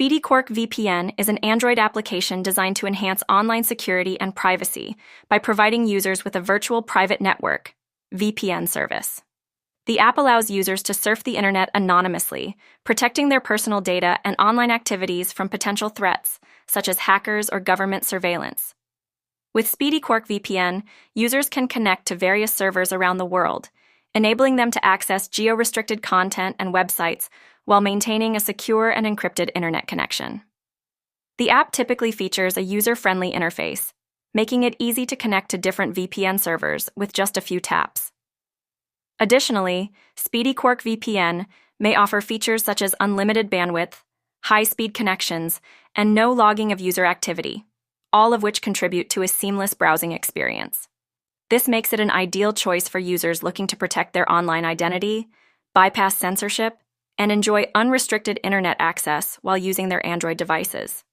Speedy Quark VPN is an Android application designed to enhance online security and privacy by providing users with a virtual private network (VPN) service. The app allows users to surf the internet anonymously, protecting their personal data and online activities from potential threats, such as hackers or government surveillance. With Speedy Quark VPN, users can connect to various servers around the world, enabling them to access geo-restricted content and websites while maintaining a secure and encrypted internet connection. The app typically features a user-friendly interface, making it easy to connect to different VPN servers with just a few taps. Additionally, Speedy Quark VPN may offer features such as unlimited bandwidth, high-speed connections, and no logging of user activity, all of which contribute to a seamless browsing experience. This makes it an ideal choice for users looking to protect their online identity, bypass censorship, and enjoy unrestricted internet access while using their Android devices.